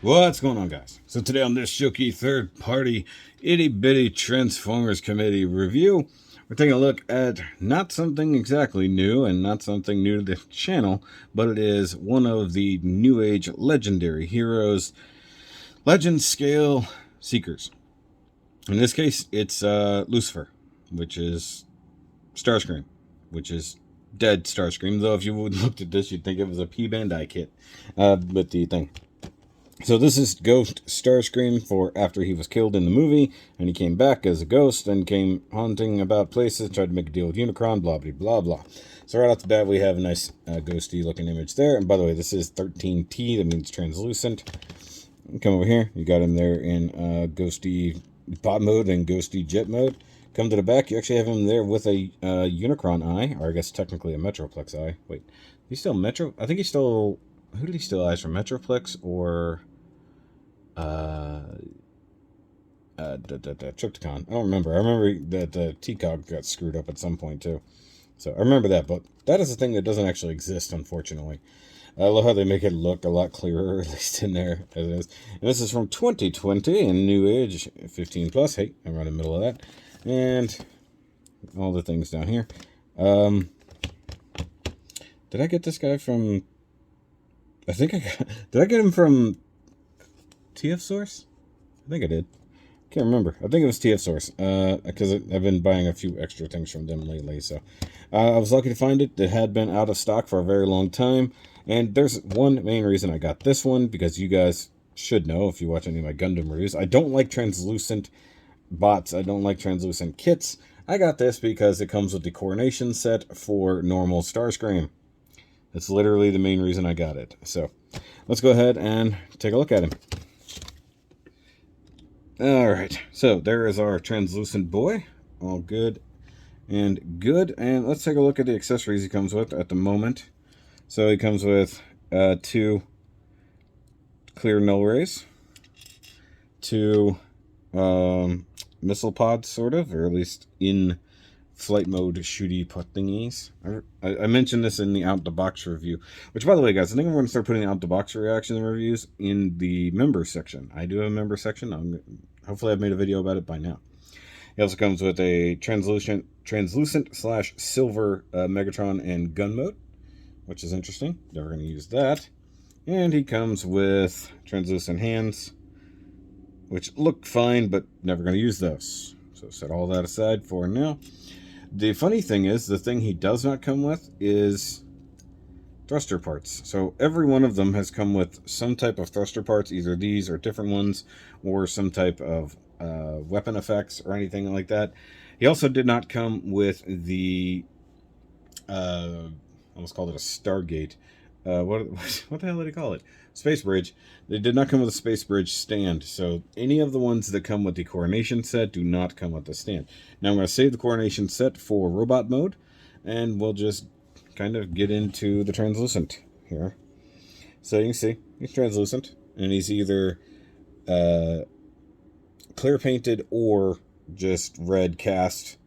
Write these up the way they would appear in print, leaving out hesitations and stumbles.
What's going on, guys? So today on this SHOKY third-party itty-bitty Transformers Committee review, we're taking a look at not something exactly new and not something new to the channel, but it is one of the New Age legendary heroes, legend scale seekers. In this case, it's Lucifer, which is Starscream, which is dead Starscream, though if you looked at this, you'd think it was a P-Bandai kit with the thing. So this is Ghost Starscream for after he was killed in the movie, and he came back as a ghost and came haunting about places, tried to make a deal with Unicron, blah, blah, blah, blah. So right off the bat, we have a nice ghosty looking image there. And by the way, this is 13T, that means translucent. Come over here, you got him there in ghosty bot mode and ghosty jet mode. Come to the back, you actually have him there with a Unicron eye, or I guess technically a Metroplex eye. Wait, he's still Metro? I think he's still... Who did he steal eyes from? Metroplex or Trypticon? I don't remember. I remember that the T-Cog got screwed up at some point too. So I remember that, but that is a thing that doesn't actually exist, unfortunately. I love how they make it look a lot clearer, at least in there as it is. And this is from 2020 in New Age 15 plus. Hey, I'm right in the middle of that. And all the things down here. Did I get this guy from... I think I got... Did I get him from TF Source? I think I did. Can't remember. I think it was TF Source. Because I've been buying a few extra things from them lately. So I was lucky to find it. It had been out of stock for a very long time. And there's one main reason I got this one. Because you guys should know if you watch any of my Gundam reviews. I don't like translucent bots. I don't like translucent kits. I got this because it comes with the coronation set for normal Starscream. That's literally the main reason I got it. So let's go ahead and take a look at him. Alright, so there is our translucent boy. All good and good. And let's take a look at the accessories he comes with at the moment. So he comes with 2 clear null rays, 2 missile pods, sort of, or at least in flight mode shooty put thingies. I mentioned this in the out the box review, which, by the way, guys, I think I'm going to start putting out the box reaction reviews in the member section. I do have a member section. Hopefully I've made a video about it by now. He also comes with a translucent / silver Megatron and gun mode, which is interesting. Never going to use that. And he comes with translucent hands, which look fine, but never going to use those. So set all that aside for now. The funny thing is, the thing he does not come with is thruster parts. So every one of them has come with some type of thruster parts, either these or different ones, or some type of weapon effects or anything like that. He also did not come with the, I almost called it a Stargate. What the hell did he call it? Space Bridge. They did not come with a Space Bridge stand, so any of the ones that come with the Coronation set do not come with the stand. Now I'm going to save the Coronation set for robot mode, and we'll just kind of get into the translucent here. So you can see, he's translucent, and he's either clear painted or just red cast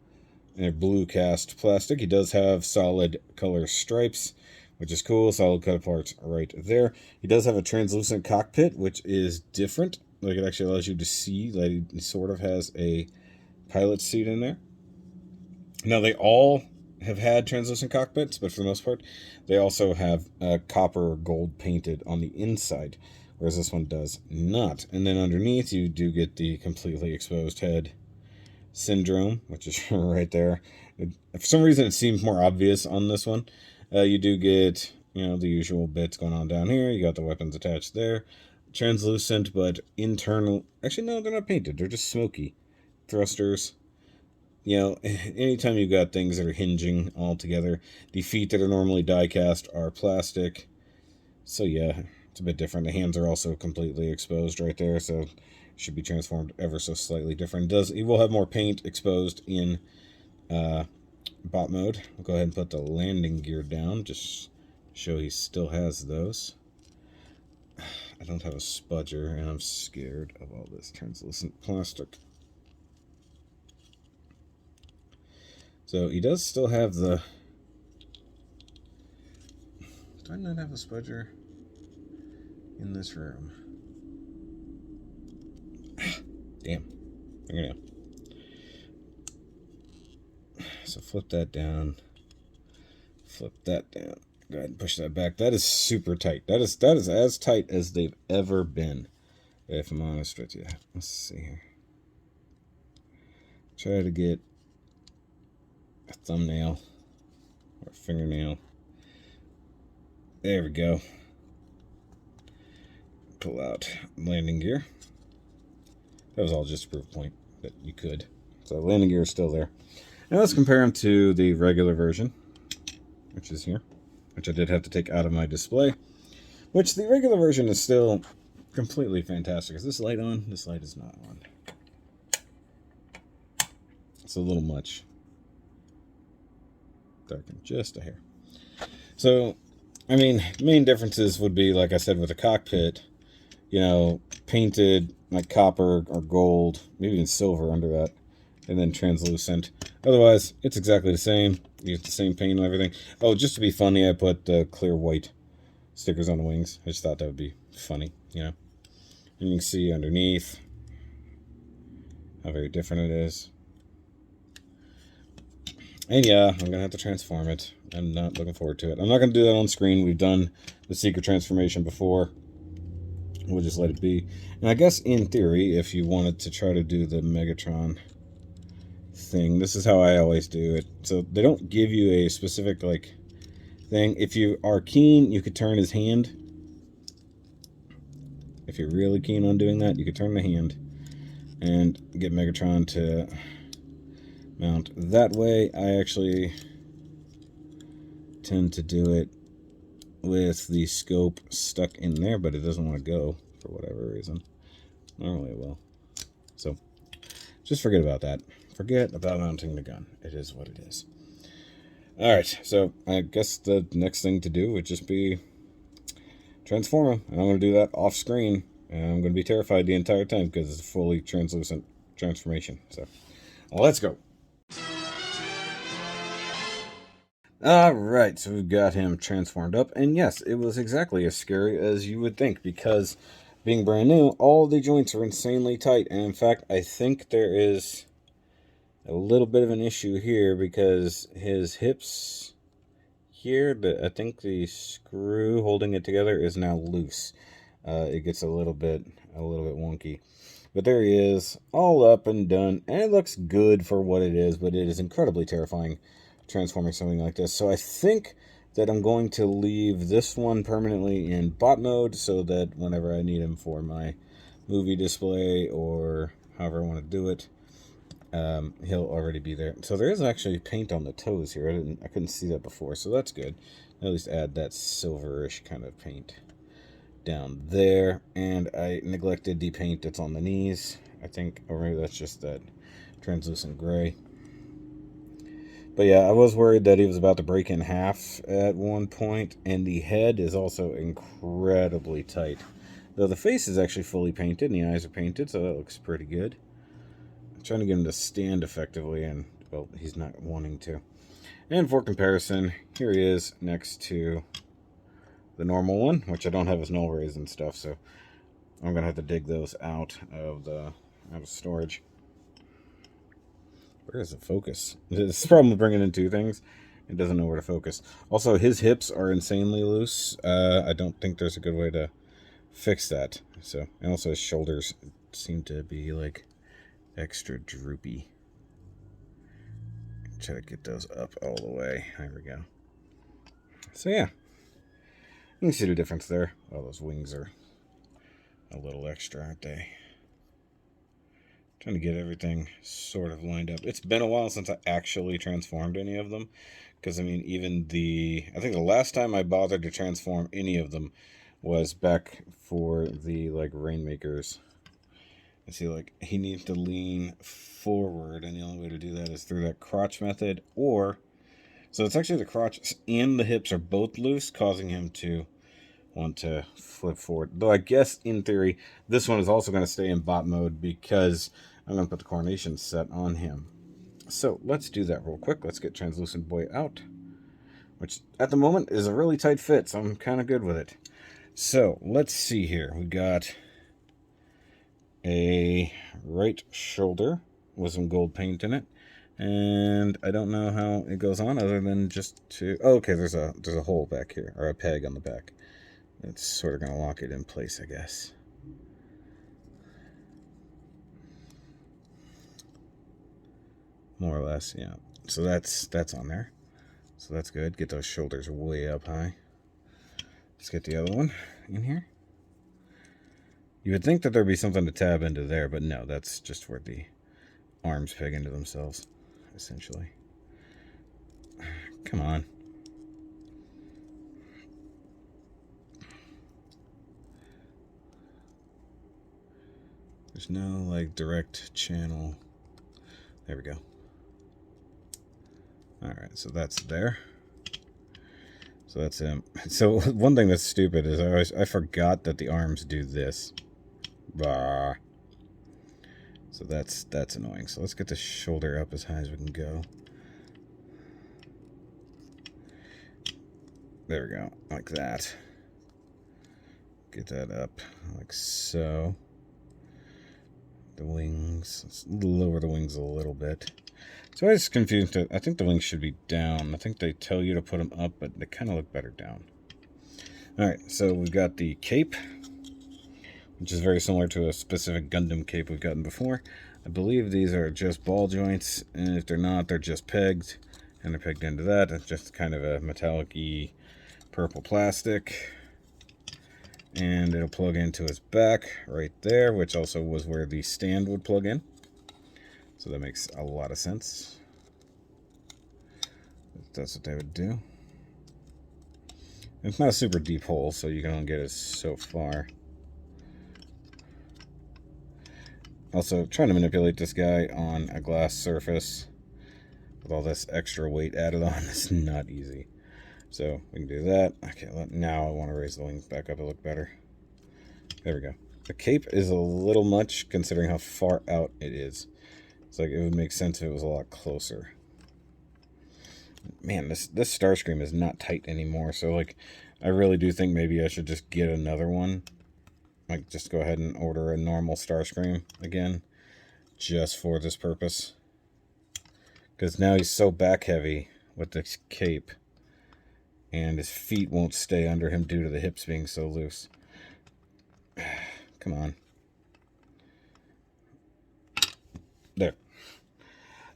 and blue cast plastic. He does have solid color stripes, which is cool. Solid color parts right there. He does have a translucent cockpit, which is different. Like, it actually allows you to see that he sort of has a pilot seat in there. Now, they all have had translucent cockpits, but for the most part, they also have copper gold painted on the inside, whereas this one does not. And then underneath, you do get the completely exposed head syndrome, which is right there. For some reason, it seems more obvious on this one. You do get, the usual bits going on down here. You got the weapons attached there. Translucent, but internal. Actually, no, they're not painted. They're just smoky. Thrusters. Anytime you've got things that are hinging all together, the feet that are normally die cast are plastic. So yeah, it's a bit different. The hands are also completely exposed right there, so it should be transformed ever so slightly different. He will have more paint exposed in bot mode. I'll go ahead and put the landing gear down, just show he still has those. I don't have a spudger, and I'm scared of all this translucent plastic. So he does still have the... Do I not have a spudger in this room? Damn. Fingernail. So flip that down. Flip that down. Go ahead and push that back. That is super tight. That is as tight as they've ever been, if I'm honest with you. Let's see here. Try to get a thumbnail or fingernail. There we go. Pull out landing gear. That was all just a proof point that you could. So landing gear is still there. Now let's compare them to the regular version, which is here, which I did have to take out of my display, which the regular version is still completely fantastic. Is this light on? This light is not on. It's a little much. Darken just a hair. So, I mean, main differences would be, like I said, with the cockpit, you know, painted like copper or gold, maybe even silver under that, and then translucent. Otherwise, it's exactly the same. You get the same paint and everything. Oh, just to be funny, I put clear white stickers on the wings. I just thought that would be funny, you know. And you can see underneath how very different it is. And yeah, I'm going to have to transform it. I'm not looking forward to it. I'm not going to do that on screen. We've done the secret transformation before. We'll just let it be. And I guess in theory, if you wanted to try to do the Megatron thing, this is how I always do it. So they don't give you a specific like thing. If you are keen, you could turn his hand. If you're really keen on doing that, you could turn the hand and get Megatron to mount that way. I actually tend to do it with the scope stuck in there, but it doesn't want to go for whatever reason. Normally it will. So just forget about that. Forget about mounting the gun. It is what it is. Alright, so I guess the next thing to do would just be transform him. And I'm going to do that off screen. And I'm going to be terrified the entire time because it's a fully translucent transformation. So let's go. Alright, so we've got him transformed up. And yes, it was exactly as scary as you would think because being brand new, all the joints are insanely tight. And in fact, I think there is a little bit of an issue here because his hips here, I think the screw holding it together is now loose. It gets a little bit wonky. But there he is, all up and done. And it looks good for what it is, but it is incredibly terrifying transforming something like this. So I think that I'm going to leave this one permanently in bot mode so that whenever I need him for my movie display or however I want to do it, he'll already be there. So there is actually paint on the toes here. I couldn't see that before, so that's good. At least add that silverish kind of paint down there. And I neglected the paint that's on the knees, I think, or maybe that's just that translucent gray. But yeah, I was worried that he was about to break in half at one point, and the head is also incredibly tight. Though the face is actually fully painted, and the eyes are painted, so that looks pretty good. I'm trying to get him to stand effectively, and, well, he's not wanting to. And for comparison, here he is next to the normal one, which I don't have his null rays and stuff, so I'm going to have to dig those out of storage. Where is the focus? This is the problem with bringing in two things. It doesn't know where to focus. Also, his hips are insanely loose. I don't think there's a good way to fix that. So, and also his shoulders seem to be like extra droopy. Try to get those up all the way. There we go. So yeah, you can see the difference there. Oh, those wings are a little extra, aren't they? Trying to get everything sort of lined up. It's been a while since I actually transformed any of them. Because, I mean, even I think the last time I bothered to transform any of them was back for the, like, Rainmakers. And see, like, he needs to lean forward. And the only way to do that is through that crotch method. Or, so it's actually the crotch and the hips are both loose, causing him to want to flip forward. Though I guess in theory this one is also going to stay in bot mode because I'm going to put the coronation set on him. So let's do that real quick. Let's get Translucent Boy out, which at the moment is a really tight fit, so I'm kind of good with it. So let's see here. We got a right shoulder with some gold paint in it. And I don't know how it goes on other than just to... Oh, okay, there's a hole back here, or a peg on the back. It's sort of going to lock it in place, I guess. More or less, yeah. So that's on there. So that's good. Get those shoulders way up high. Let's get the other one in here. You would think that there'd be something to tab into there, but no, that's just where the arms peg into themselves, essentially. Come on. There's no, like, direct channel. There we go. Alright, so that's there. So that's him. So one thing that's stupid is I forgot that the arms do this. Bah. So that's annoying. So let's get the shoulder up as high as we can go. There we go, like that. Get that up like so. The wings, let's lower the wings a little bit. So I was confused. I think the wings should be down. I think they tell you to put them up, but they kind of look better down. Alright, so we've got the cape, which is very similar to a specific Gundam cape we've gotten before. I believe these are just ball joints, and if they're not, they're just pegged, and they're pegged into that. It's just kind of a metallic-y purple plastic, and it'll plug into its back right there, which also was where the stand would plug in. So that makes a lot of sense. That's what they would do. It's not a super deep hole, so you can only get it so far. Also, trying to manipulate this guy on a glass surface with all this extra weight added on is not easy. So we can do that. Okay, now I want to raise the wings back up to look better. There we go. The cape is a little much considering how far out it is. It's like it would make sense if it was a lot closer. Man, this Starscream is not tight anymore, so like I really do think maybe I should just get another one. Like just go ahead and order a normal Starscream again, just for this purpose. Because now he's so back heavy with this cape, and his feet won't stay under him due to the hips being so loose. Come on. There.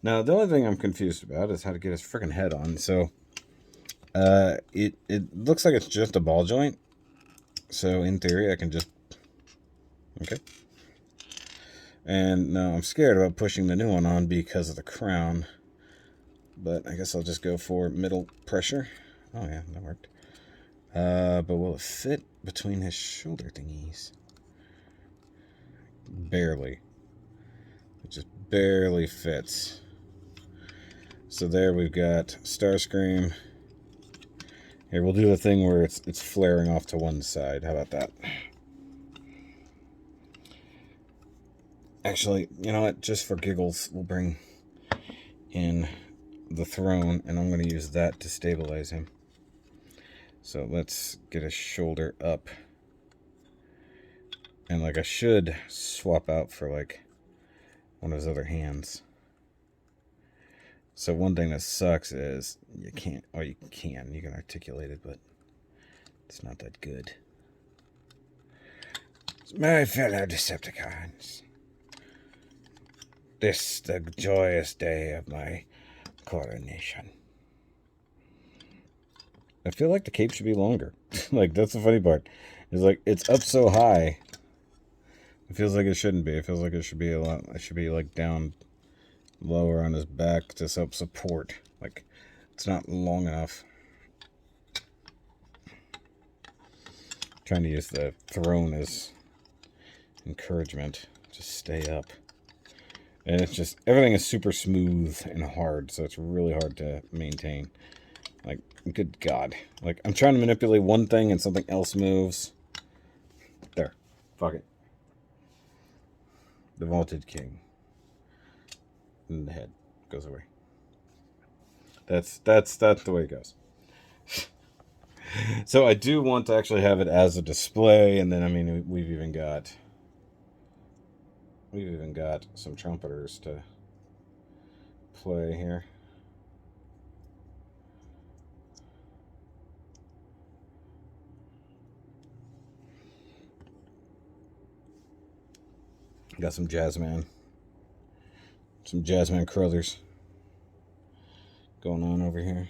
Now, the only thing I'm confused about is how to get his freaking head on. So, it looks like it's just a ball joint. So, in theory, I can just... Okay. And now I'm scared about pushing the new one on because of the crown. But I guess I'll just go for middle pressure. Oh, yeah, that worked. But will it fit between his shoulder thingies? Barely. It just barely fits. So there we've got Starscream. Here, we'll do the thing where it's flaring off to one side. How about that? Actually, you know what? Just for giggles, we'll bring in the throne, and I'm going to use that to stabilize him. So let's get his shoulder up. And like I should swap out for like one of his other hands. So one thing that sucks is you can't, or you can articulate it, but it's not that good. My fellow Decepticons, this the joyous day of my coronation. I feel like the cape should be longer. Like, that's the funny part. It's like, it's up so high. It feels like it shouldn't be. It feels like it should be a lot, it should be like down lower on his back to help support. Like, it's not long enough. Trying to use the throne as encouragement. Just stay up. And it's just, everything is super smooth and hard, so it's really hard to maintain. Like, good God. Like, I'm trying to manipulate one thing and something else moves. There. Fuck it. The Vaulted King. And the head goes away. That's the way it goes. So I do want to actually have it as a display, and then, I mean, we've even got... We've even got some trumpeters to play here. Got some jazzman Crothers going on over here.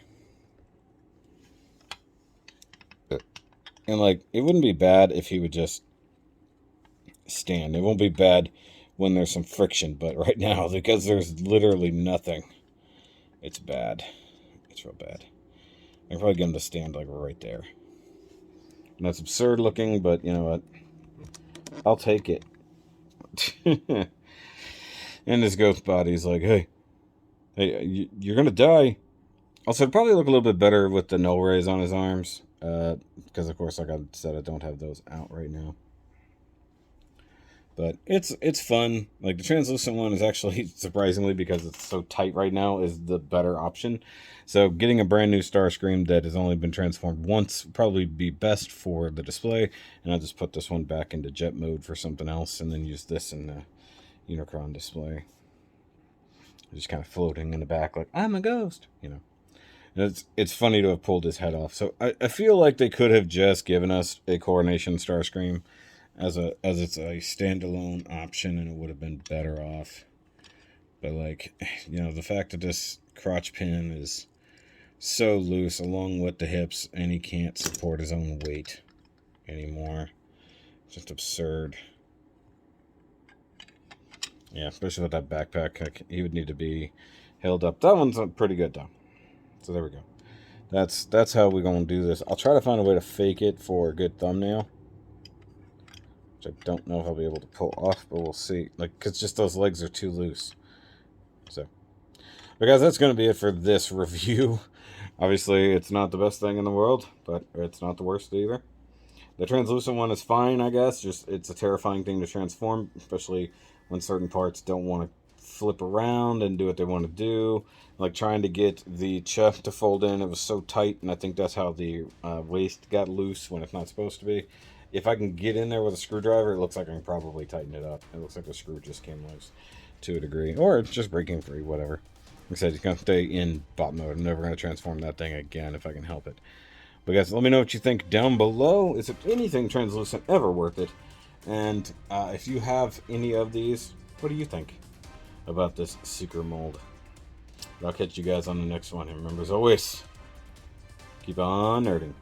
And like, it wouldn't be bad if he would just stand. It won't be bad when there's some friction, but right now, because there's literally nothing, it's bad. It's real bad. I can probably get him to stand like right there. And that's absurd looking, but you know what? I'll take it. And his ghost body's like, hey, you're gonna die. Also, it'd probably look a little bit better with the null rays on his arms, because of course, like I said, I don't have those out right now. But it's fun. Like, the translucent one is actually, surprisingly, because it's so tight right now, is the better option. So getting a brand new Starscream that has only been transformed once would probably be best for the display. And I'll just put this one back into jet mode for something else, and then use this in the Unicron display. Just kind of floating in the back like, I'm a ghost, you know. And it's funny to have pulled his head off. So I feel like they could have just given us a Coronation Starscream as it's a standalone option, and it would have been better off. But like, you know, the fact that this crotch pin is so loose along with the hips, and he can't support his own weight anymore, it's just absurd. Yeah, especially with that backpack, like, he would need to be held up. That one's pretty good though. So there we go. That's how we're gonna do this. I'll try to find a way to fake it for a good thumbnail, which I don't know if I'll be able to pull off, but we'll see. Like, because just those legs are too loose. So, but guys, that's going to be it for this review. Obviously, it's not the best thing in the world, but it's not the worst either. The translucent one is fine, I guess. Just, it's a terrifying thing to transform, especially when certain parts don't want to flip around and do what they want to do. Like trying to get the chest to fold in, it was so tight, and I think that's how the waist got loose when it's not supposed to be. If I can get in there with a screwdriver, it looks like I can probably tighten it up. It looks like the screw just came loose to a degree. Or it's just breaking free, whatever. Like I said, it's going to stay in bot mode. I'm never going to transform that thing again if I can help it. But guys, let me know what you think down below. Is anything translucent ever worth it? And if you have any of these, what do you think about this Seeker mold? But I'll catch you guys on the next one. And remember, as always, keep on nerding.